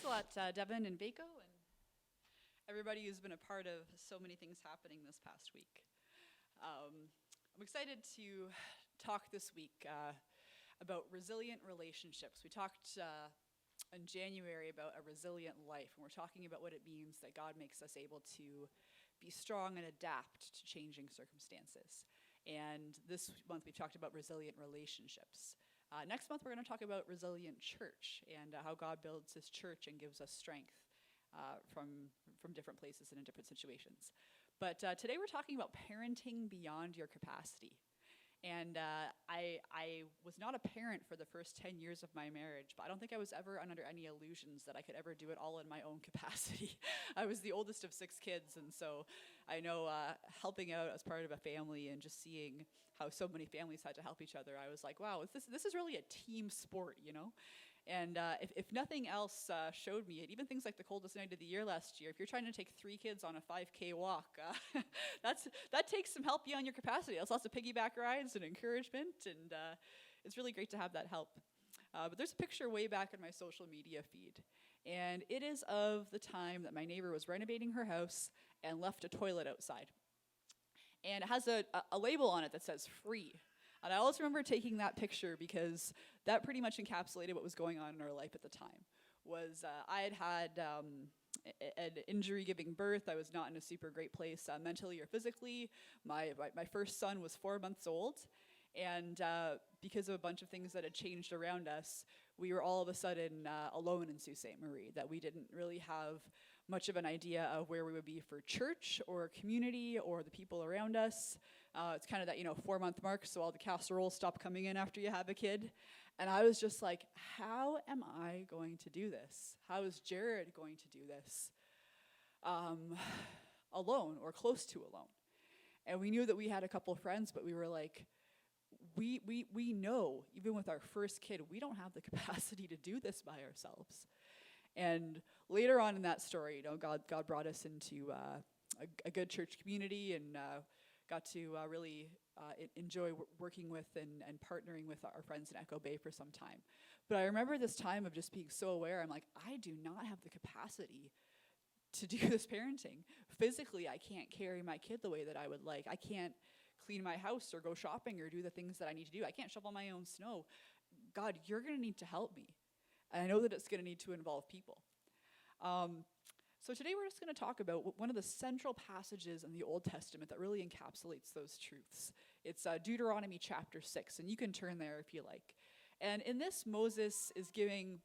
a lot, Devin and Vaco, and everybody who's been a part of so many things happening this past week. I'm excited to talk this week about resilient relationships. We talked in January about a resilient life, and we're talking about what it means that God makes us able to be strong and adapt to changing circumstances. And this month we've talked about resilient relationships. Next month we're going to talk about resilient church and how God builds his church and gives us strength from different places and in different situations. But today we're talking about parenting beyond your capacity. And I was not a parent for the first 10 years of my marriage, but I don't think I was ever under any illusions that I could ever do it all in my own capacity. I was the oldest of 6 kids, and so I know helping out as part of a family and just seeing how so many families had to help each other, I was like, wow, this is really a team sport, you know? And if nothing else showed me it, even things like the coldest night of the year last year, if you're trying to take 3 kids on a 5K walk, that takes some help beyond your capacity. That's lots of piggyback rides and encouragement, and it's really great to have that help. But there's a picture way back in my social media feed, and it is of the time that my neighbor was renovating her house and left a toilet outside. And it has a label on it that says free. And I always remember taking that picture because that pretty much encapsulated what was going on in our life at the time. I had an injury giving birth. I was not in a super great place mentally or physically. My first son was 4 months old. And because of a bunch of things that had changed around us, we were all of a sudden alone in Sault Ste. Marie, that we didn't really have much of an idea of where we would be for church or community or the people around us. It's kind of that, 4-month mark, so all the casseroles stop coming in after you have a kid. And I was just like, how am I going to do this? How is Jared going to do this alone or close to alone? And we knew that we had a couple of friends, but we were like, we know, even with our first kid, we don't have the capacity to do this by ourselves. And later on in that story, God brought us into a good church community and got to really enjoy working with and partnering with our friends in Echo Bay for some time. But I remember this time of just being so aware. I'm like, I do not have the capacity to do this parenting. Physically, I can't carry my kid the way that I would like. I can't clean my house or go shopping or do the things that I need to do. I can't shovel my own snow. God, you're going to need to help me. And I know that it's going to need to involve people. So today we're just going to talk about one of the central passages in the Old Testament that really encapsulates those truths. It's Deuteronomy chapter 6, and you can turn there if you like. And in this, Moses is giving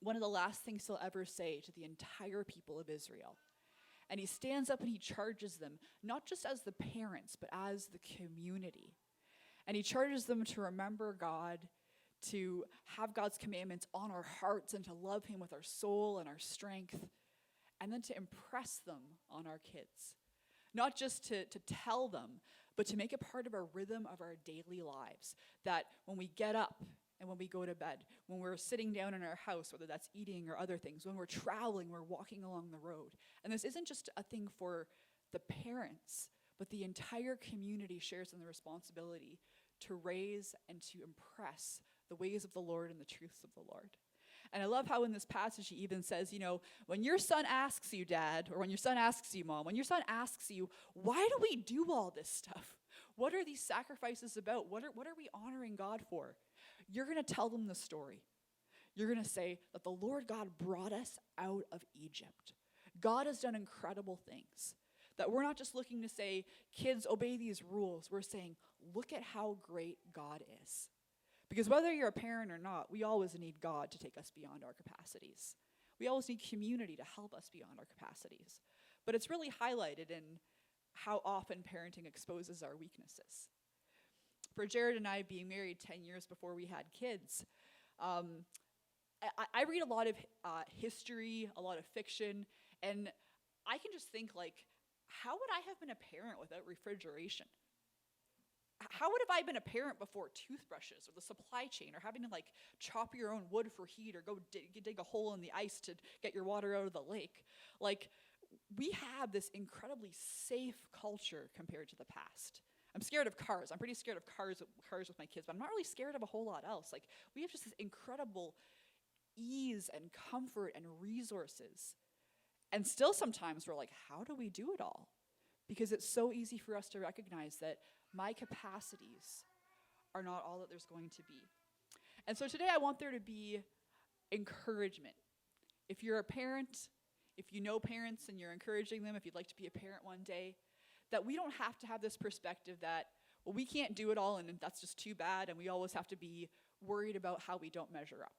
one of the last things he'll ever say to the entire people of Israel. And he stands up and he charges them, not just as the parents, but as the community. And he charges them to remember God, to have God's commandments on our hearts and to love him with our soul and our strength, and then to impress them on our kids. Not just to tell them, but to make it part of our rhythm of our daily lives. That when we get up and when we go to bed, when we're sitting down in our house, whether that's eating or other things, when we're traveling, we're walking along the road. And this isn't just a thing for the parents, but the entire community shares in the responsibility to raise and to impress the ways of the Lord and the truths of the Lord. And I love how in this passage he even says, when your son asks you, Dad, or when your son asks you, Mom, when your son asks you, why do we do all this stuff? What are these sacrifices about? What are we honoring God for? You're going to tell them the story. You're going to say that the Lord God brought us out of Egypt. God has done incredible things. That we're not just looking to say, kids, obey these rules. We're saying, look at how great God is. Because whether you're a parent or not, we always need God to take us beyond our capacities. We always need community to help us beyond our capacities. But it's really highlighted in how often parenting exposes our weaknesses. For Jared and I being married 10 years before we had kids, I read a lot of history, a lot of fiction, and I can just think how would I have been a parent without refrigeration? How would have I been a parent before toothbrushes or the supply chain or having to chop your own wood for heat or go dig a hole in the ice to get your water out of the lake? We have this incredibly safe culture compared to the past. I'm scared of cars. I'm pretty scared of cars with my kids, but I'm not really scared of a whole lot else. We have just this incredible ease and comfort and resources. And still sometimes we're like, how do we do it all? Because it's so easy for us to recognize that my capacities are not all that there's going to be. And so today I want there to be encouragement. If you're a parent, if you know parents and you're encouraging them, if you'd like to be a parent one day, that we don't have to have this perspective that, well, we can't do it all and that's just too bad, and we always have to be worried about how we don't measure up.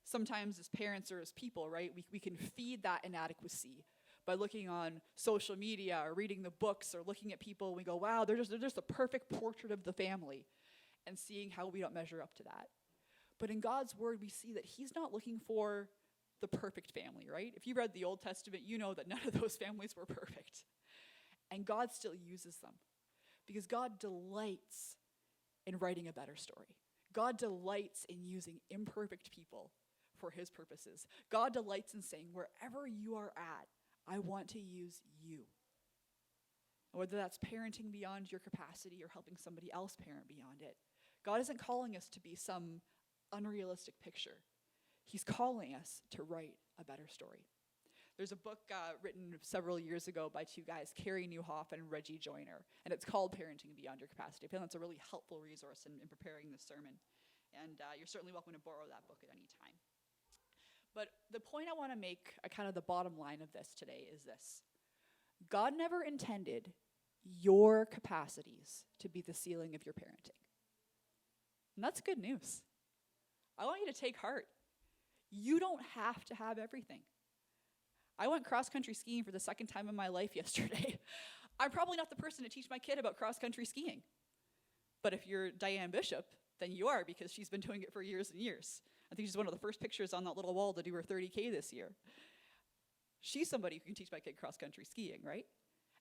Sometimes as parents or as people, right, we can feed that inadequacy by looking on social media or reading the books or looking at people, and we go, wow, they're just a perfect portrait of the family, and seeing how we don't measure up to that. But in God's word, we see that he's not looking for the perfect family, right? If you read the Old Testament, you know that none of those families were perfect. And God still uses them because God delights in writing a better story. God delights in using imperfect people for his purposes. God delights in saying, wherever you are at, I want to use you. Whether that's parenting beyond your capacity or helping somebody else parent beyond it. God isn't calling us to be some unrealistic picture. He's calling us to write a better story. There's a book written several years ago by two guys, Carrie Newhoff and Reggie Joyner, and it's called Parenting Beyond Your Capacity. I feel that's a really helpful resource in preparing this sermon, and you're certainly welcome to borrow that book at any time. But the point I want to make, kind of the bottom line of this today, is this. God never intended your capacities to be the ceiling of your parenting. And that's good news. I want you to take heart. You don't have to have everything. I went cross-country skiing for the second time in my life yesterday. I'm probably not the person to teach my kid about cross-country skiing. But if you're Diane Bishop, then you are, because she's been doing it for years and years. I think she's one of the first pictures on that little wall to do her 30K this year. She's somebody who can teach my kid cross-country skiing, right?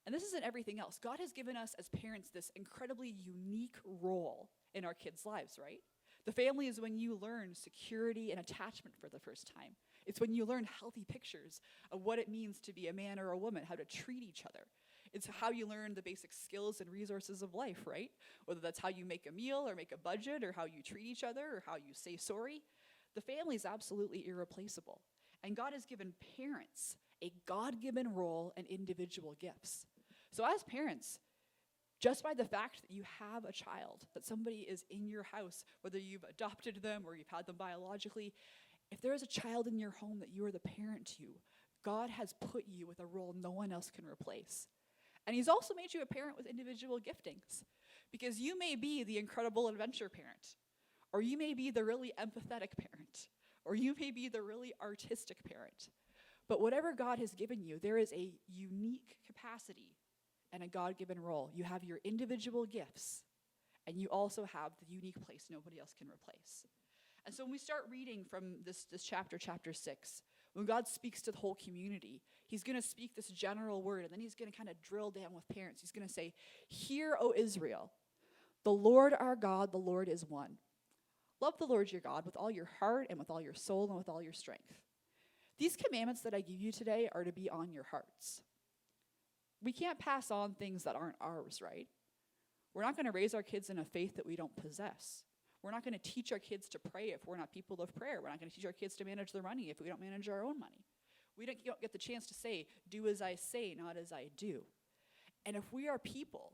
And this isn't everything else. God has given us as parents this incredibly unique role in our kids' lives, right? The family is when you learn security and attachment for the first time. It's when you learn healthy pictures of what it means to be a man or a woman, how to treat each other. It's how you learn the basic skills and resources of life, right? Whether that's how you make a meal or make a budget or how you treat each other or how you say sorry. The family is absolutely irreplaceable. And God has given parents a God-given role and individual gifts. So as parents, just by the fact that you have a child, that somebody is in your house, whether you've adopted them or you've had them biologically, if there is a child in your home that you are the parent to, God has put you with a role no one else can replace. And he's also made you a parent with individual giftings, because you may be the incredible adventure parent, or you may be the really empathetic parent, or you may be the really artistic parent. But whatever God has given you, there is a unique capacity and a God-given role. You have your individual gifts, and you also have the unique place nobody else can replace. And so when we start reading from this chapter 6, when God speaks to the whole community, he's going to speak this general word, and then he's going to kind of drill down with parents. He's going to say, "Hear, O Israel, the Lord our God, the Lord is one. Love the Lord your God with all your heart and with all your soul and with all your strength. These commandments that I give you today are to be on your hearts." We can't pass on things that aren't ours, right? We're not going to raise our kids in a faith that we don't possess. We're not going to teach our kids to pray if we're not people of prayer. We're not going to teach our kids to manage their money if we don't manage our own money. We don't get the chance to say, do as I say, not as I do. And if we are people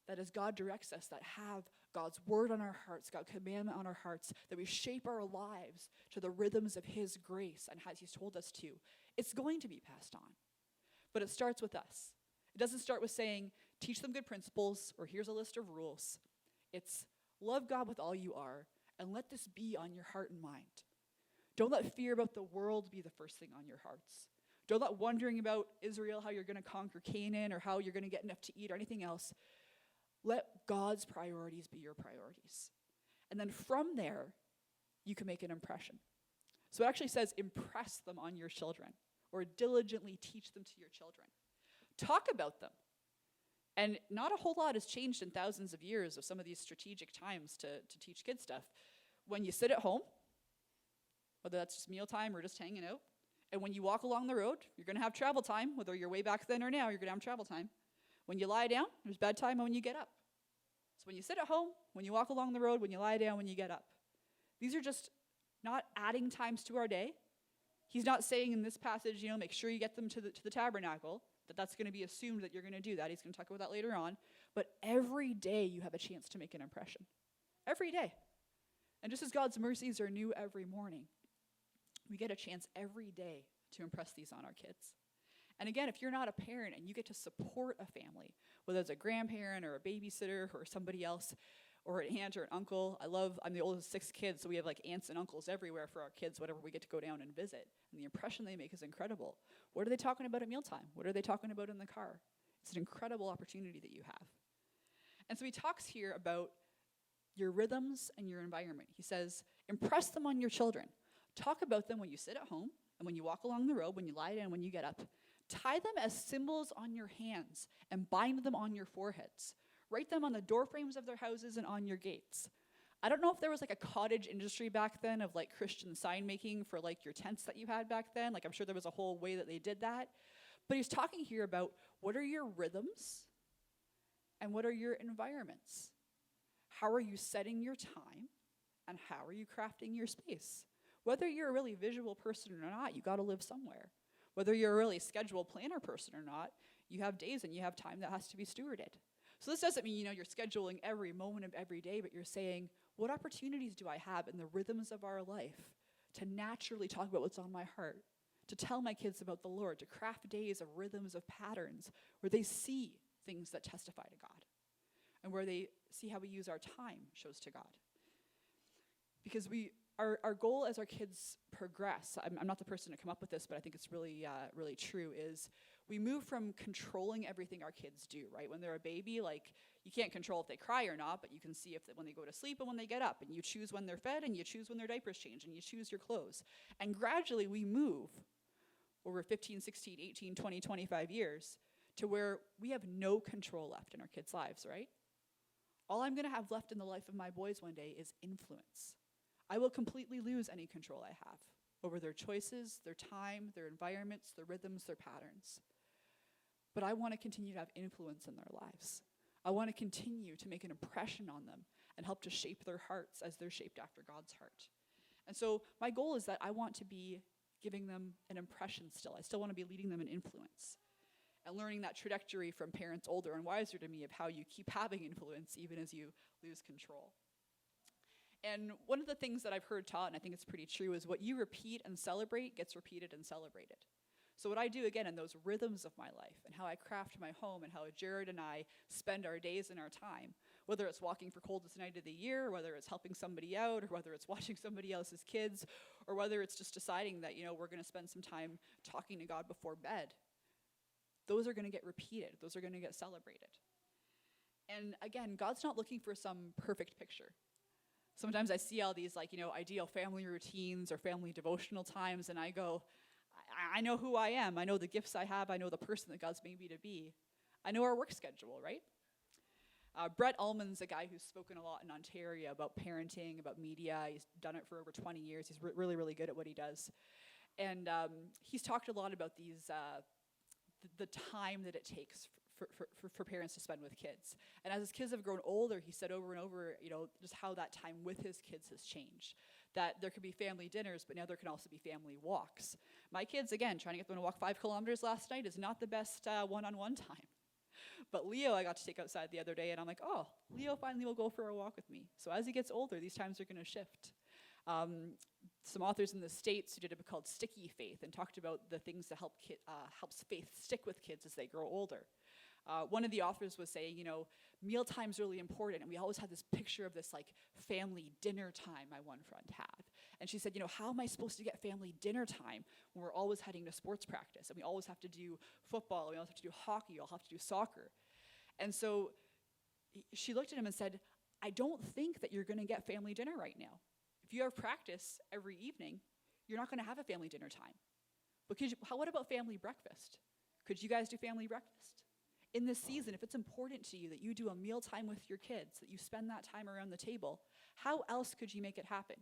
that as God directs us, that have God's word on our hearts, God's commandment on our hearts, that we shape our lives to the rhythms of his grace and as he's told us to, it's going to be passed on. But it starts with us. It doesn't start with saying, teach them good principles, or here's a list of rules. It's love God with all you are, and let this be on your heart and mind. Don't let fear about the world be the first thing on your hearts. Don't let wondering about Israel, how you're going to conquer Canaan, or how you're going to get enough to eat, or anything else. Let God's priorities be your priorities. And then from there, you can make an impression. So it actually says, impress them on your children, or diligently teach them to your children. Talk about them. And not a whole lot has changed in thousands of years of some of these strategic times to teach kids stuff. When you sit at home, whether that's just mealtime or just hanging out, and when you walk along the road, you're going to have travel time, whether you're way back then or now, you're going to have travel time. When you lie down, there's bedtime, and when you get up. So when you sit at home, when you walk along the road, when you lie down, when you get up. These are just not adding times to our day. He's not saying in this passage, make sure you get them to the tabernacle, that's going to be assumed that you're going to do that. He's going to talk about that later on. But every day you have a chance to make an impression. Every day. And just as God's mercies are new every morning, we get a chance every day to impress these on our kids. And again, if you're not a parent and you get to support a family, whether it's a grandparent or a babysitter or somebody else, or an aunt or an uncle. I'm the oldest of 6 kids, so we have like aunts and uncles everywhere for our kids, whatever we get to go down and visit. And the impression they make is incredible. What are they talking about at mealtime? What are they talking about in the car? It's an incredible opportunity that you have. And so he talks here about your rhythms and your environment. He says, impress them on your children. Talk about them when you sit at home and when you walk along the road, when you lie down, when you get up. Tie them as symbols on your hands and bind them on your foreheads. Write them on the door frames of their houses and on your gates. I don't know if there was like a cottage industry back then of like Christian sign making for like your tents that you had back then. Like I'm sure there was a whole way that they did that. But he's talking here about what are your rhythms and what are your environments? How are you setting your time and how are you crafting your space? Whether you're a really visual person or not, you got to live somewhere. Whether you're a really schedule planner person or not, you have days and you have time that has to be stewarded. So this doesn't mean, you're scheduling every moment of every day, but you're saying, what opportunities do I have in the rhythms of our life to naturally talk about what's on my heart, to tell my kids about the Lord, to craft days of rhythms, of patterns, where they see things that testify to God, and where they see how we use our time shows to God. Because our goal as our kids progress, I'm not the person to come up with this, but I think it's really, really true, is we move from controlling everything our kids do, right? When they're a baby, like, you can't control if they cry or not, but you can see if when they go to sleep and when they get up, and you choose when they're fed, and you choose when their diapers change, and you choose your clothes. And gradually we move over 15, 16, 18, 20, 25 years to where we have no control left in our kids' lives, right? All I'm going to have left in the life of my boys one day is influence. I will completely lose any control I have over their choices, their time, their environments, their rhythms, their patterns. But I want to continue to have influence in their lives. I want to continue to make an impression on them and help to shape their hearts as they're shaped after God's heart. And so my goal is that I want to be giving them an impression still. I still want to be leading them in influence and learning that trajectory from parents older and wiser to me of how you keep having influence even as you lose control. And one of the things that I've heard taught, and I think it's pretty true, is what you repeat and celebrate gets repeated and celebrated. So what I do, again, in those rhythms of my life and how I craft my home and how Jared and I spend our days and our time, whether it's walking for coldest night of the year, or whether it's helping somebody out, or whether it's watching somebody else's kids, or whether it's just deciding that, we're going to spend some time talking to God before bed, those are going to get repeated. Those are going to get celebrated. And again, God's not looking for some perfect picture. Sometimes I see all these ideal family routines or family devotional times, and I go, I know who I am. I know the gifts I have. I know the person that God's made me to be. I know our work schedule, right? Brett Ullman's a guy who's spoken a lot in Ontario about parenting, about media. He's done it for over 20 years. He's really, really good at what he does. And he's talked a lot about these, the time that it takes for parents to spend with kids. And as his kids have grown older, he said over and over, just how that time with his kids has changed. That there could be family dinners, but now there can also be family walks. My kids, again, trying to get them to walk 5 kilometers last night is not the best one-on-one time. But Leo, I got to take outside the other day, and I'm like, oh, Leo finally will go for a walk with me. So as he gets older, these times are going to shift. Some authors in the States who did a book called Sticky Faith and talked about the things that helps faith stick with kids as they grow older. One of the authors was saying, mealtime's really important, and we always had this picture of this family dinner time my one friend had. And she said, how am I supposed to get family dinner time when we're always heading to sports practice, and we always have to do football, and we always have to do hockey, we'll have to do soccer. And so she looked at him and said, I don't think that you're going to get family dinner right now. If you have practice every evening, you're not going to have a family dinner time. But what about family breakfast? Could you guys do family breakfast? In this season, if it's important to you that you do a meal time with your kids, that you spend that time around the table, how else could you make it happen?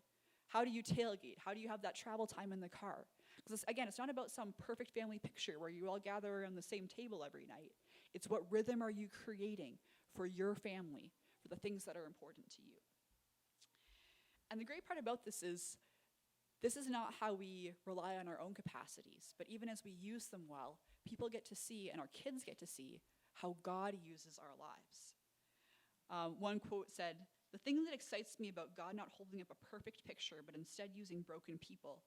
How do you tailgate? How do you have that travel time in the car? Because again, it's not about some perfect family picture where you all gather around the same table every night. It's what rhythm are you creating for your family, for the things that are important to you. And the great part about this is This is not how we rely on our own capacities, but even as we use them well, people get to see, and our kids get to see, how God uses our lives. One quote said, "The thing that excites me about God not holding up a perfect picture, but instead using broken people,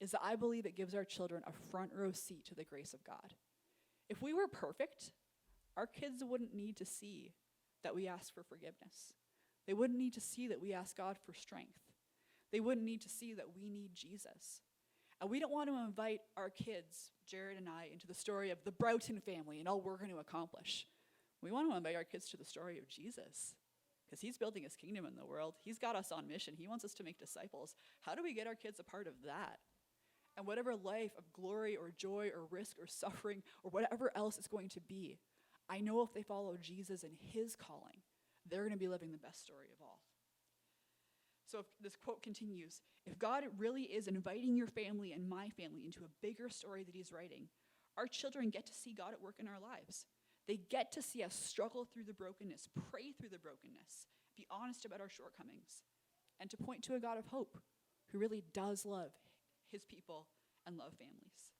is that I believe it gives our children a front row seat to the grace of God. If we were perfect, our kids wouldn't need to see that we ask for forgiveness. They wouldn't need to see that we ask God for strength. They wouldn't need to see that we need Jesus. And we don't want to invite our kids, Jared and I, into the story of the Broughton family and all we're going to accomplish. We want to invite our kids to the story of Jesus, because he's building his kingdom in the world. He's got us on mission. He wants us to make disciples. How do we get our kids a part of that? And whatever life of glory or joy or risk or suffering or whatever else it's going to be, I know if they follow Jesus and his calling, they're going to be living the best story of all. So if this quote continues, if God really is inviting your family and my family into a bigger story that he's writing, our children get to see God at work in our lives. They get to see us struggle through the brokenness, pray through the brokenness, be honest about our shortcomings, and to point to a God of hope who really does love his people and love families.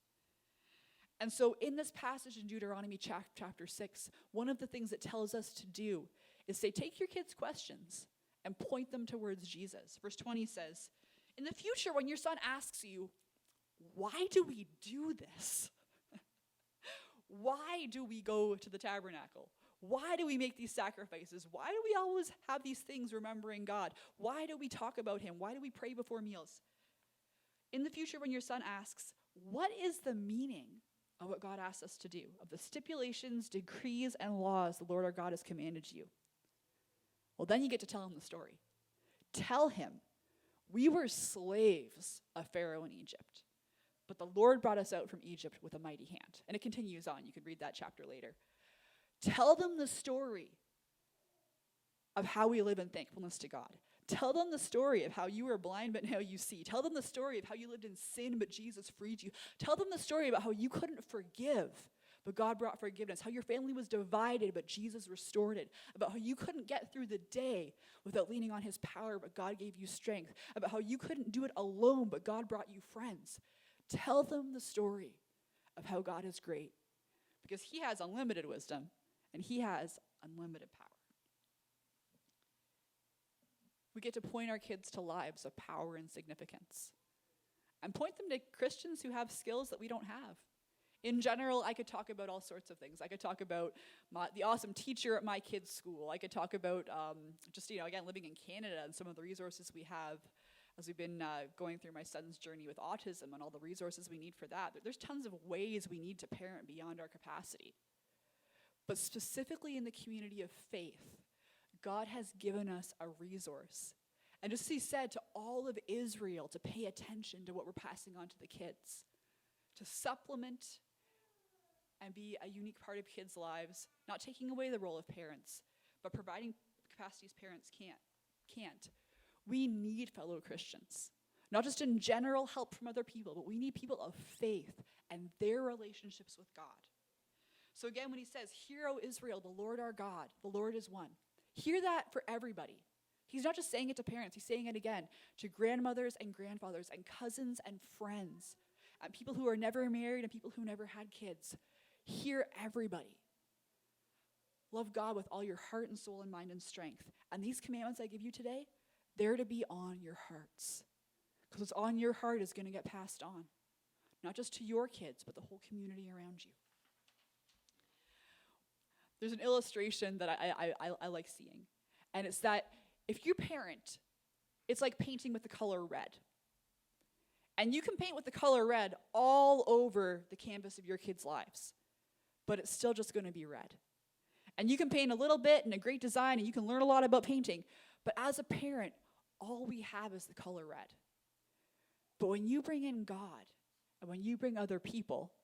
And so in this passage in Deuteronomy chapter 6, one of the things it tells us to do is say, take your kids' questions and point them towards Jesus. Verse 20 says, in the future when your son asks you, why do we do this? Why do we go to the tabernacle? Why do we make these sacrifices? Why do we always have these things remembering God? Why do we talk about him? Why do we pray before meals? In the future, when your son asks, what is the meaning of what God asks us to do, of the stipulations, decrees, and laws the Lord our God has commanded you? Well, then you get to tell him the story. Tell him, we were slaves of Pharaoh in Egypt, but the Lord brought us out from Egypt with a mighty hand. And it continues on. You can read that chapter later. Tell them the story of how we live in thankfulness to God. Tell them the story of how you were blind, but now you see. Tell them the story of how you lived in sin, but Jesus freed you. Tell them the story about how you couldn't forgive, but God brought forgiveness. How your family was divided, but Jesus restored it. About how you couldn't get through the day without leaning on his power, but God gave you strength. About how you couldn't do it alone, but God brought you friends. Tell them the story of how God is great, because he has unlimited wisdom and he has unlimited power. We get to point our kids to lives of power and significance, and point them to Christians who have skills that we don't have. In general, I could talk about all sorts of things. I could talk about the awesome teacher at my kid's school. I could talk about again, living in Canada and some of the resources we have as we've been going through my son's journey with autism and all the resources we need for that. There's tons of ways we need to parent beyond our capacity. But specifically in the community of faith, God has given us a resource. And just as he said to all of Israel to pay attention to what we're passing on to the kids, to supplement and be a unique part of kids' lives, not taking away the role of parents, but providing capacities parents can't. We need fellow Christians, not just in general help from other people, but we need people of faith and their relationships with God. So again, when he says, "Hear, O Israel, the Lord our God, the Lord is one," hear that for everybody. He's not just saying it to parents, he's saying it again to grandmothers and grandfathers and cousins and friends, and people who are never married and people who never had kids. Hear everybody. Love God with all your heart and soul and mind and strength. And these commandments I give you today, they're to be on your hearts. Because what's on your heart is going to get passed on. Not just to your kids, but the whole community around you. There's an illustration that I like seeing. And it's that if you parent, it's like painting with the color red. And you can paint with the color red all over the canvas of your kids' lives. But it's still just going to be red. And you can paint a little bit and a great design, and you can learn a lot about painting. But as a parent, all we have is the color red. But when you bring in God, and when you bring other people,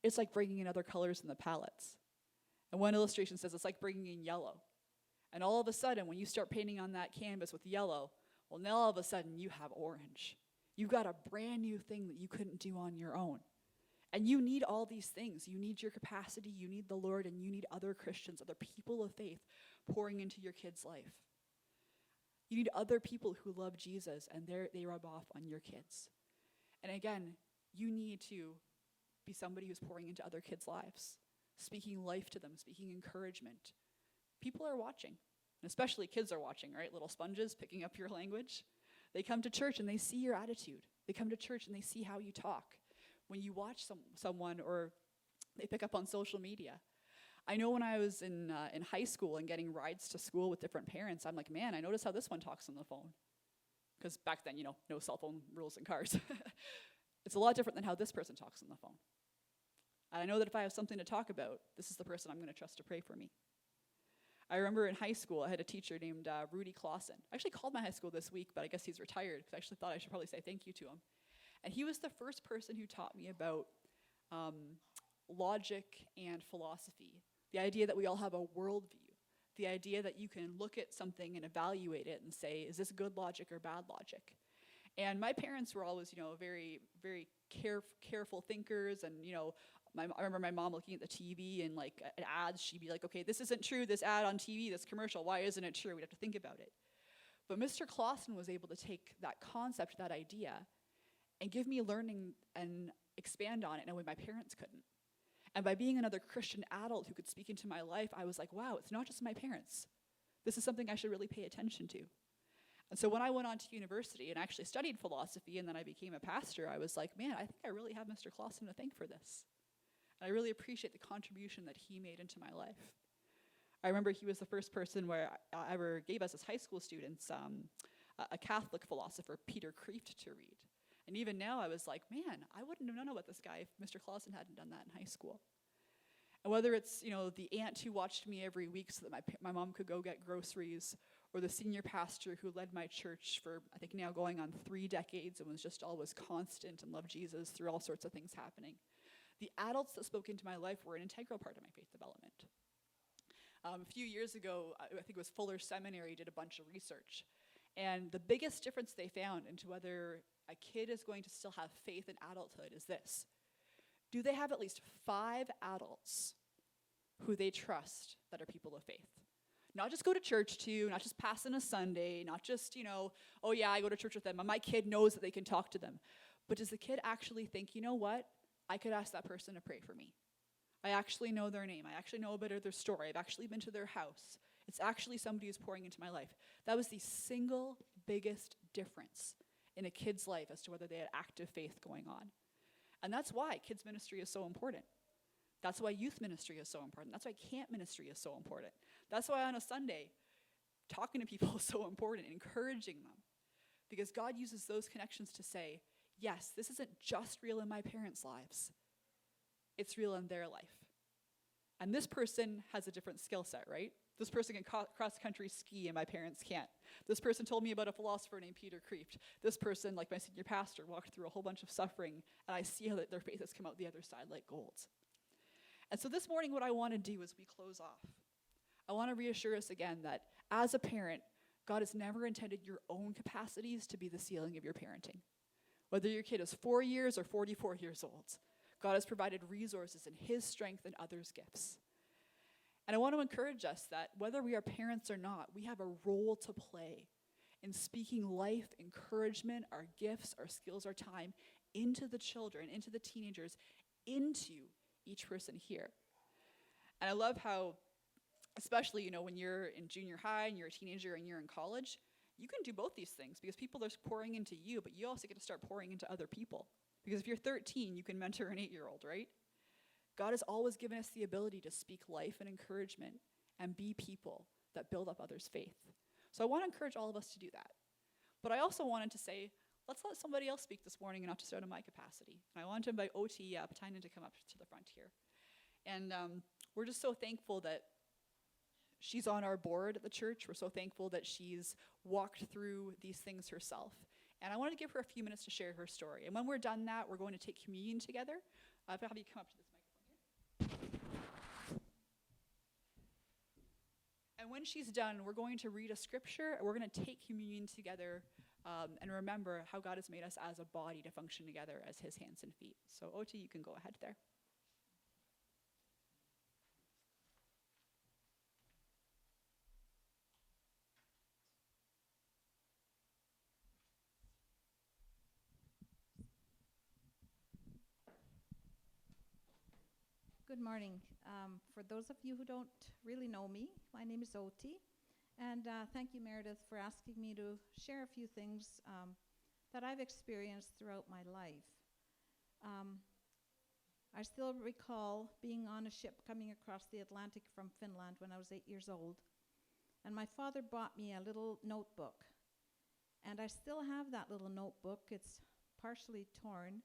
it's like bringing in other colors in the palettes. And one illustration says it's like bringing in yellow. And all of a sudden, when you start painting on that canvas with yellow, well, now all of a sudden you have orange. You've got a brand new thing that you couldn't do on your own. And you need all these things. You need your capacity, you need the Lord, and you need other Christians, other people of faith pouring into your kid's life. You need other people who love Jesus, and they rub off on your kids. And again, you need to be somebody who's pouring into other kids' lives, speaking life to them, speaking encouragement. People are watching, and especially kids are watching, right? Little sponges picking up your language. They come to church and they see your attitude. They come to church and they see how you talk. When you watch someone or they pick up on social media. I know when I was in high school and getting rides to school with different parents, I'm like, man, I notice how this one talks on the phone. Because back then, no cell phone rules in cars. It's a lot different than how this person talks on the phone. And I know that if I have something to talk about, this is the person I'm going to trust to pray for me. I remember in high school, I had a teacher named Outi Petainen. I actually called my high school this week, but I guess he's retired, because I actually thought I should probably say thank you to him. And he was the first person who taught me about logic and philosophy. The idea that we all have a worldview. The idea that you can look at something and evaluate it and say, is this good logic or bad logic? And my parents were always, very, very careful thinkers. And, I remember my mom looking at the TV and like at ads, she'd be like, okay, this isn't true, this ad on TV, this commercial, why isn't it true? We'd have to think about it. But Mr. Clausen was able to take that concept, that idea, and give me learning and expand on it in a way my parents couldn't. And by being another Christian adult who could speak into my life, I was like, wow, it's not just my parents. This is something I should really pay attention to. And so when I went on to university and actually studied philosophy and then I became a pastor, I was like, man, I think I really have Mr. Clausen to thank for this. And I really appreciate the contribution that he made into my life. I remember he was the first person where I ever gave us as high school students a Catholic philosopher, Peter Kreeft, to read. And even now I was like, man, I wouldn't have known about this guy if Mr. Clausen hadn't done that in high school. And whether it's, the aunt who watched me every week so that my mom could go get groceries, or the senior pastor who led my church for, I think now going on 3 decades and was just always constant and loved Jesus through all sorts of things happening. The adults that spoke into my life were an integral part of my faith development. A few years ago, I think it was Fuller Seminary did a bunch of research. And the biggest difference they found into whether a kid is going to still have faith in adulthood is this. Do they have at least 5 adults who they trust that are people of faith? Not just go to church to, not just pass in a Sunday, not just, oh yeah, I go to church with them, and my kid knows that they can talk to them. But does the kid actually think, you know what? I could ask that person to pray for me. I actually know their name. I actually know a bit of their story. I've actually been to their house. It's actually somebody who's pouring into my life. That was the single biggest difference in a kid's life as to whether they had active faith going on. And that's why kids ministry is so important. That's why youth ministry is so important. That's why camp ministry is so important. That's why on a Sunday, talking to people is so important, encouraging them. Because God uses those connections to say, yes, this isn't just real in my parents' lives. It's real in their life. And this person has a different skill set, right? This person can cross-country ski and my parents can't. This person told me about a philosopher named Peter Kreeft. This person, like my senior pastor, walked through a whole bunch of suffering, and I see how that their faith has come out the other side like gold. And so this morning, what I want to do as we close off, I want to reassure us again that as a parent, God has never intended your own capacities to be the ceiling of your parenting. Whether your kid is 4 years or 44 years old, God has provided resources in his strength and others' gifts. And I want to encourage us that whether we are parents or not, we have a role to play in speaking life, encouragement, our gifts, our skills, our time into the children, into the teenagers, into each person here. And I love how, especially, when you're in junior high and you're a teenager and you're in college, you can do both these things because people are pouring into you, but you also get to start pouring into other people. Because if you're 13, you can mentor an 8-year-old, right? God has always given us the ability to speak life and encouragement and be people that build up others' faith. So I want to encourage all of us to do that. But I also wanted to say, let's let somebody else speak this morning and not just out of my capacity. And I want to invite Outi Petainen to come up to the front here. And we're just so thankful that she's on our board at the church. We're so thankful that she's walked through these things herself. And I wanted to give her a few minutes to share her story. And when we're done that, we're going to take communion together. I'll have you come up to this microphone here. And when she's done, we're going to read a scripture, and we're going to take communion together and remember how God has made us as a body to function together as his hands and feet. So Outi, you can go ahead there. Good morning. For those of you who don't really know me, my name is Outi, and thank you, Meredith, for asking me to share a few things that I've experienced throughout my life. I still recall being on a ship coming across the Atlantic from Finland when I was 8 years old, and my father bought me a little notebook, and I still have that little notebook. It's partially torn,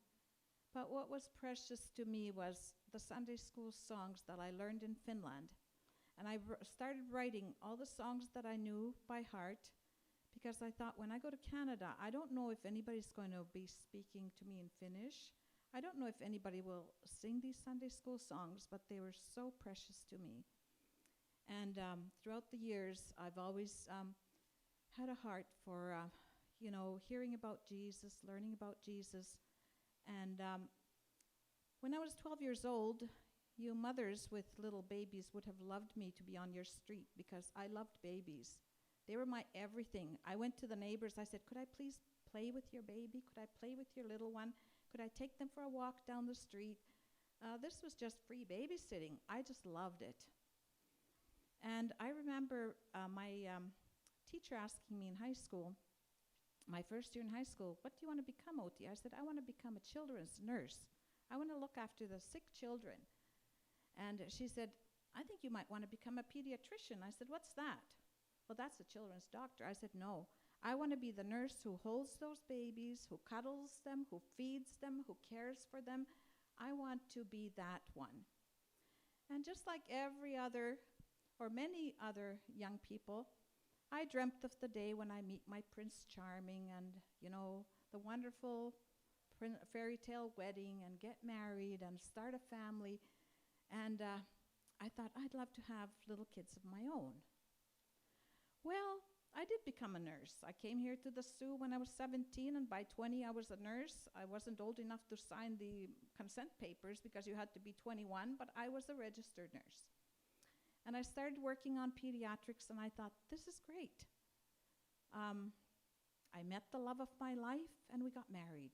but what was precious to me was the Sunday school songs that I learned in Finland. And I started writing all the songs that I knew by heart, because I thought, when I go to Canada, I don't know if anybody's going to be speaking to me in Finnish. I don't know if anybody will sing these Sunday school songs, but they were so precious to me. And throughout the years, I've always had a heart for, hearing about Jesus, learning about Jesus. And when I was 12 years old, you mothers with little babies would have loved me to be on your street, because I loved babies. They were my everything. I went to the neighbors. I said, could I please play with your baby? Could I play with your little one? Could I take them for a walk down the street? This was just free babysitting. I just loved it. And I remember my teacher asking me in high school, my first year in high school, what do you want to become, Outi? I said, I want to become a children's nurse. I want to look after the sick children. And she said, I think you might want to become a pediatrician. I said, what's that? Well, that's a children's doctor. I said, no. I want to be the nurse who holds those babies, who cuddles them, who feeds them, who cares for them. I want to be that one. And just like every other, or many other young people, I dreamt of the day when I meet my Prince Charming and, the wonderful fairy tale wedding and get married and start a family. And I thought I'd love to have little kids of my own. Well, I did become a nurse. I came here to the Sioux when I was 17, and by 20 I was a nurse. I wasn't old enough to sign the consent papers because you had to be 21, but I was a registered nurse. And I started working on pediatrics, and I thought, this is great. I met the love of my life, and we got married.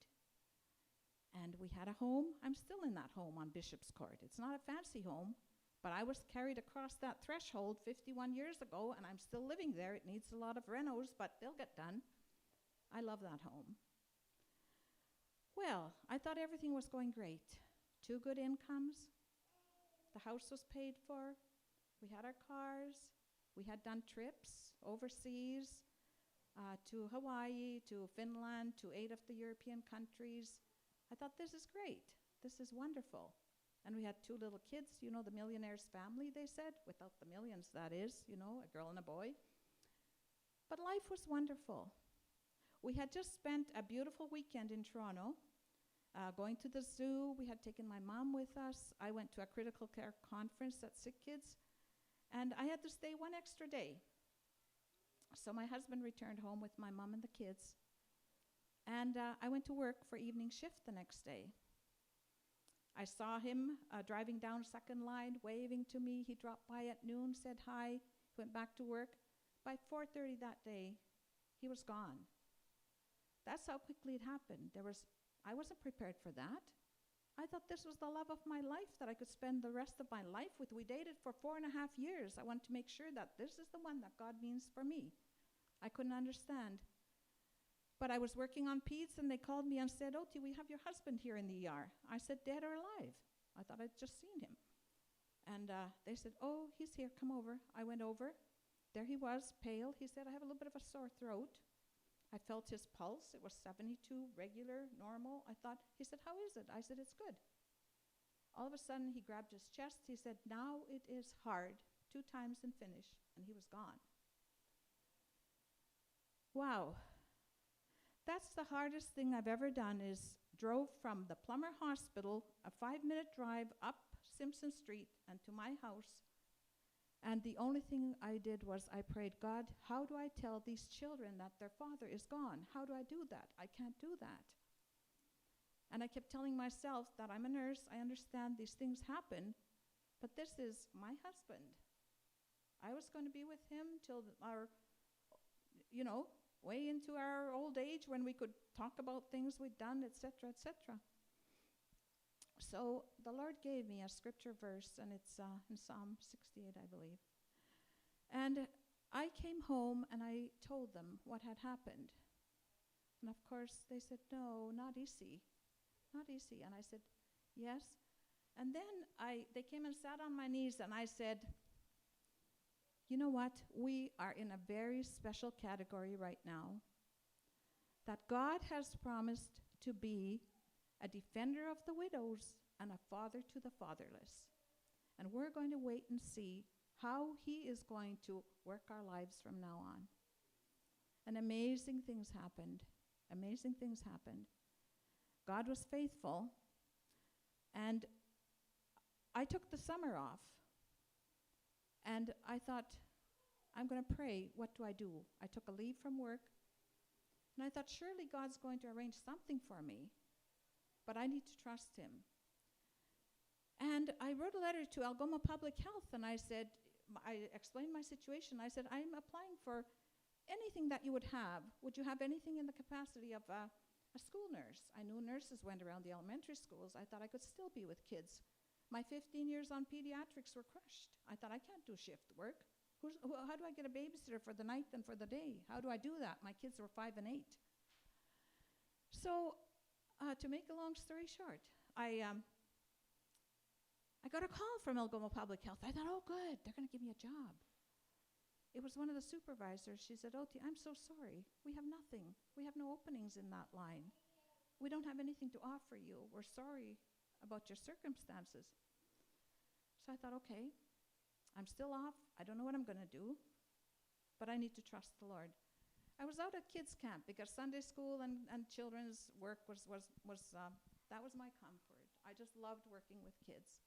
And we had a home. I'm still in that home on Bishop's Court. It's not a fancy home, but I was carried across that threshold 51 years ago, and I'm still living there. It needs a lot of renos, but they'll get done. I love that home. Well, I thought everything was going great. 2 good incomes. The house was paid for. We had our cars. We had done trips overseas to Hawaii, to Finland, to 8 of the European countries. I thought, this is great. This is wonderful. And we had 2 little kids, the millionaire's family, they said, without the millions, that is, a girl and a boy. But life was wonderful. We had just spent a beautiful weekend in Toronto, going to the zoo. We had taken my mom with us. I went to a critical care conference at Sick Kids, and I had to stay 1 extra day. So my husband returned home with my mom and the kids, and I went to work for evening shift the next day. I saw him driving down second line, waving to me. He dropped by at noon, said hi, went back to work. By 4:30 that day, he was gone. That's how quickly it happened. I wasn't prepared for that. I thought this was the love of my life that I could spend the rest of my life with. We dated for 4.5 years. I wanted to make sure that this is the one that God means for me. I couldn't understand. But I was working on peds, and they called me and said, Outi, we have your husband here in the ER. I said, dead or alive? I thought I'd just seen him. And they said, oh, he's here, come over. I went over. There he was, pale. He said, I have a little bit of a sore throat. I felt his pulse. It was 72, regular, normal. He said, how is it? I said, it's good. All of a sudden, he grabbed his chest. He said, now it is hard, 2 times in Finnish, and he was gone. Wow. That's the hardest thing I've ever done, is drove from the Plummer Hospital, a 5-minute drive up Simpson Street and to my house. And the only thing I did was I prayed, God, how do I tell these children that their father is gone? How do I do that? I can't do that. And I kept telling myself that I'm a nurse. I understand these things happen, but this is my husband. I was going to be with him till our, way into our old age when we could talk about things we'd done, etc., etc. So the Lord gave me a scripture verse, and it's in Psalm 68, I believe. And I came home and I told them what had happened. And of course they said, no, not easy, not easy. And I said, yes. And then they came and sat on my knees, and I said, you know what? We are in a very special category right now, that God has promised to be a defender of the widows and a father to the fatherless. And we're going to wait and see how he is going to work our lives from now on. And amazing things happened. Amazing things happened. God was faithful. And I took the summer off. And I thought, I'm going to pray. What do? I took a leave from work. And I thought, surely God's going to arrange something for me. But I need to trust him. And I wrote a letter to Algoma Public Health, and I said, I explained my situation. I said, I'm applying for anything that you would have. Would you have anything in the capacity of a school nurse? I knew nurses went around the elementary schools. I thought I could still be with kids. My 15 years on pediatrics were crushed. I thought, I can't do shift work. How do I get a babysitter for the night and for the day? How do I do that? My kids were 5 and 8. So to make a long story short, I got a call from Algoma Public Health. I thought, oh, good, they're going to give me a job. It was one of the supervisors. She said, Outi, I'm so sorry. We have nothing. We have no openings in that line. We don't have anything to offer you. We're sorry about your circumstances. So I thought, okay, I'm still off. I don't know what I'm going to do, but I need to trust the Lord. I was out at kids camp because Sunday school and children's work was that was my comfort. I just loved working with kids.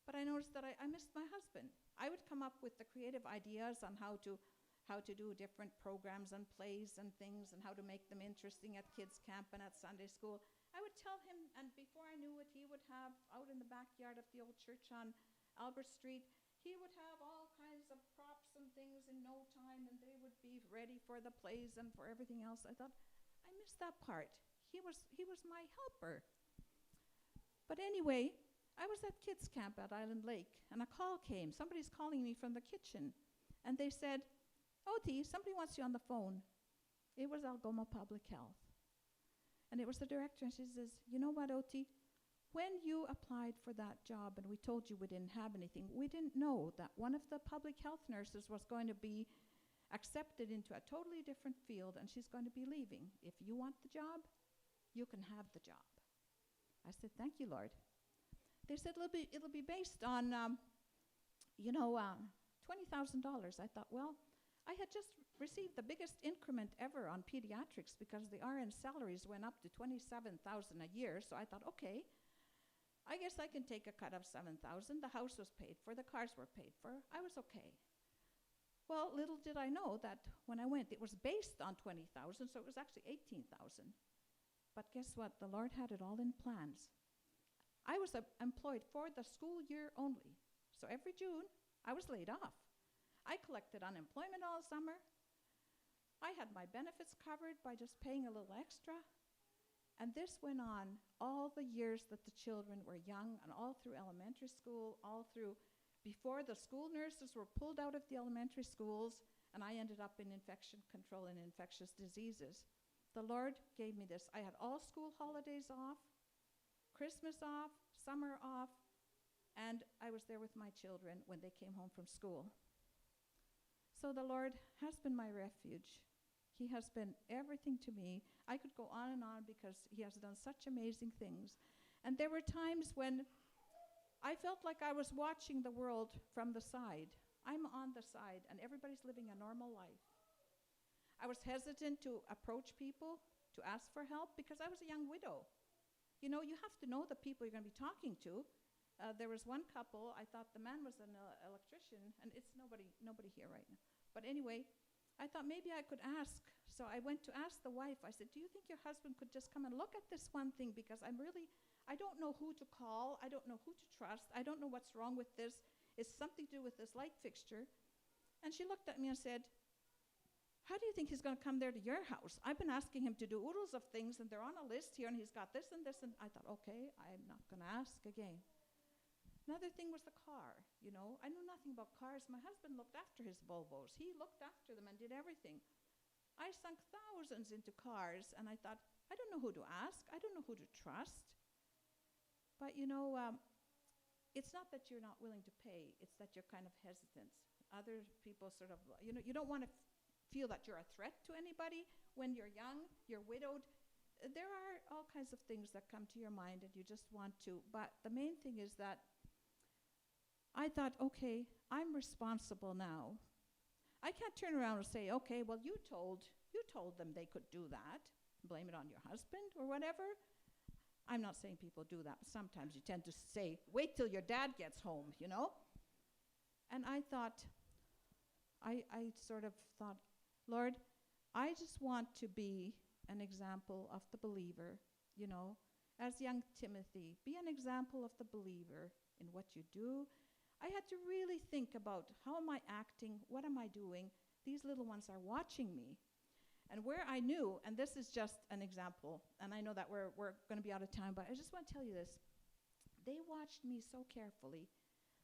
But I noticed that I missed my husband. I would come up with the creative ideas on how to do different programs and plays and things and how to make them interesting at kids camp and at Sunday school. I would tell him, and before I knew it, he would have out in the backyard of the old church on Albert Street, he would have all kinds of props and things in no time, and they would be ready for the plays and for everything else. I thought, I missed that part. He was my helper. But anyway, I was at kids camp at Island Lake, and a call came. Somebody's calling me from the kitchen, and they said, Outi, somebody wants you on the phone. It was Algoma Public Health. And it was the director, and she says, you know what, Outi? When you applied for that job and we told you we didn't have anything, we didn't know that one of the public health nurses was going to be accepted into a totally different field, and she's going to be leaving. If you want the job, you can have the job. I said, thank you, Lord. They said it'll be based on, $20,000. I thought, well, I had just received the biggest increment ever on pediatrics because the RN salaries went up to $27,000 a year. So I thought, okay, I guess I can take a cut of $7,000. The house was paid for, the cars were paid for. I was okay. Well, little did I know that when I went, it was based on $20,000, so it was actually $18,000. But guess what? The Lord had it all in plans. I was employed for the school year only. So every June, I was laid off. I collected unemployment all summer. I had my benefits covered by just paying a little extra. And this went on all the years that the children were young, and all through elementary school, all through before the school nurses were pulled out of the elementary schools, and I ended up in infection control and infectious diseases. The Lord gave me this. I had all school holidays off, Christmas off, summer off, and I was there with my children when they came home from school. So the Lord has been my refuge. He has been everything to me. I could go on and on because he has done such amazing things. And there were times when I felt like I was watching the world from the side. I'm on the side, and everybody's living a normal life. I was hesitant to approach people to ask for help because I was a young widow. You know, you have to know the people you're going to be talking to. There was one couple, I thought the man was an electrician, and it's nobody here right now. But anyway, I thought maybe I could ask. So I went to ask the wife. I said, do you think your husband could just come and look at this one thing? Because I don't know who to call. I don't know who to trust. I don't know what's wrong with this. It's something to do with this light fixture. And she looked at me and said, how do you think he's going to come there to your house? I've been asking him to do oodles of things, and they're on a list here, and he's got this and this. And I thought, okay, I'm not going to ask again. Another thing was the car, you know. I knew nothing about cars. My husband looked after his Volvos. He looked after them and did everything. I sunk thousands into cars, and I thought, I don't know who to ask. I don't know who to trust. But, you know, it's not that you're not willing to pay. It's that you're kind of hesitant. Other people sort of, you know, you don't want to feel that you're a threat to anybody when you're young, you're widowed. There are all kinds of things that come to your mind, and you just want to. But the main thing is that I thought, okay, I'm responsible now. I can't turn around and say, okay, well, you told them they could do that. Blame it on your husband or whatever. I'm not saying people do that, but sometimes you tend to say, wait till your dad gets home, you know? And I thought, I sort of thought, Lord, I just want to be an example of the believer, you know? As young Timothy, be an example of the believer in what you do. I had to really think about, how am I acting? What am I doing? These little ones are watching me. And where I knew, and this is just an example, and I know that we're going to be out of time, but I just want to tell you this. They watched me so carefully.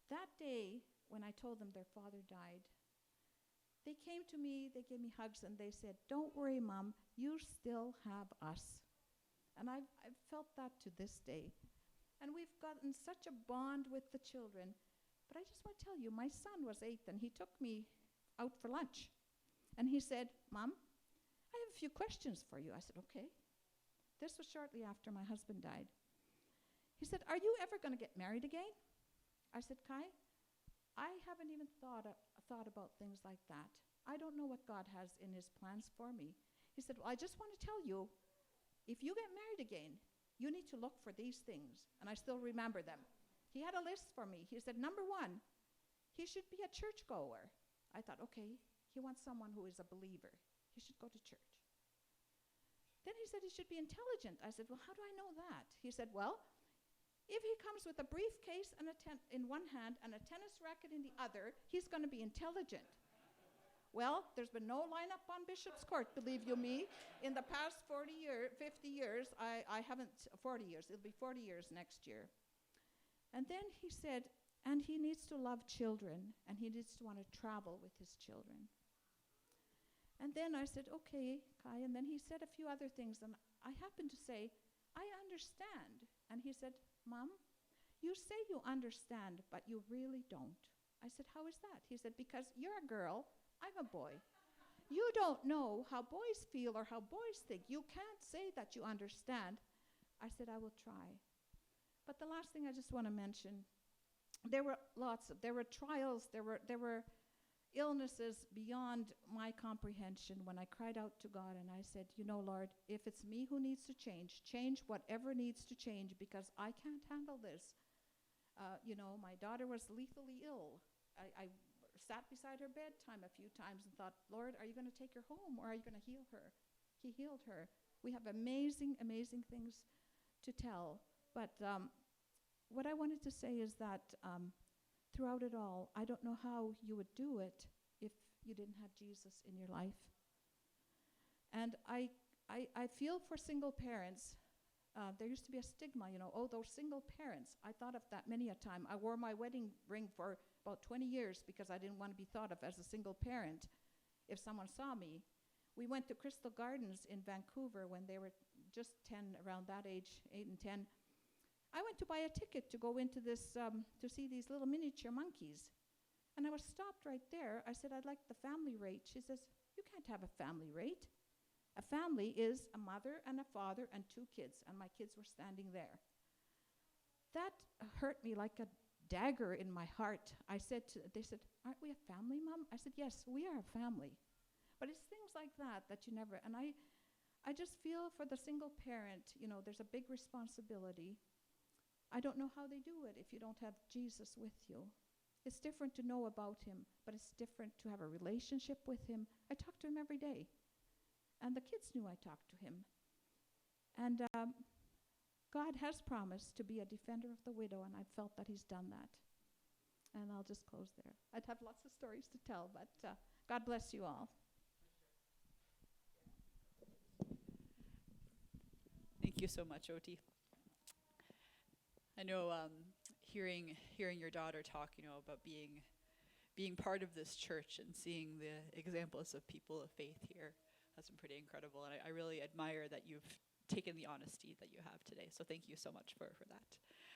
That day, when I told them their father died, they came to me, they gave me hugs, and they said, don't worry, Mom, you still have us. And I've felt that to this day. And we've gotten such a bond with the children. But I just want to tell you, my son was 8, and he took me out for lunch. And he said, Mom, I have a few questions for you. I said, okay. This was shortly after my husband died. He said, are you ever going to get married again? I said, Kai, I haven't even thought about things like that. I don't know what God has in his plans for me. He said, well, I just want to tell you, if you get married again, you need to look for these things. And I still remember them. He had a list for me. He said, number 1, he should be a churchgoer. I thought, okay, he wants someone who is a believer. He should go to church. Then he said he should be intelligent. I said, well, how do I know that? He said, well, if he comes with a briefcase and in one hand and a tennis racket in the other, he's going to be intelligent. Well, there's been no lineup on Bishop's Court, believe you me. In the past 50 years, I haven't, 40 years, it'll be 40 years next year. And then he said, and he needs to love children, and he needs to want to travel with his children. And then I said, okay, Kai, and then he said a few other things, and I happened to say, I understand. And he said, Mom, you say you understand, but you really don't. I said, how is that? He said, because you're a girl, I'm a boy. You don't know how boys feel or how boys think. You can't say that you understand. I said, I will try. But the last thing I just want to mention, there were trials, there were illnesses beyond my comprehension when I cried out to God and I said, you know, Lord, if it's me who needs to change whatever needs to change, because I can't handle this. You know, my daughter was lethally ill. I sat beside her bedtime a few times and thought, Lord, are you going to take her home or are you going to heal her? He healed her. We have amazing, amazing things to tell. But what I wanted to say is that throughout it all, I don't know how you would do it if you didn't have Jesus in your life. And I feel for single parents. There used to be a stigma, you know, oh, those single parents. I thought of that many a time. I wore my wedding ring for about 20 years because I didn't want to be thought of as a single parent if someone saw me. We went to Crystal Gardens in Vancouver when they were just 10, around that age, 8 and 10. I went to buy a ticket to go into this, to see these little miniature monkeys. And I was stopped right there. I said, I'd like the family rate. She says, you can't have a family rate. A family is a mother and a father and 2 kids, and my kids were standing there. That hurt me like a dagger in my heart. They said, aren't we a family, Mom? I said, yes, we are a family. But it's things like that you never, and I just feel for the single parent, you know, there's a big responsibility. I don't know how they do it if you don't have Jesus with you. It's different to know about him, but it's different to have a relationship with him. I talk to him every day. And the kids knew I talked to him. And God has promised to be a defender of the widow, and I felt that he's done that. And I'll just close there. I'd have lots of stories to tell, but God bless you all. you so much, Outi. I know hearing your daughter talk, about being part of this church and seeing the examples of people of faith here has been pretty incredible. And I really admire that you've taken the honesty that you have today. So thank you so much for that.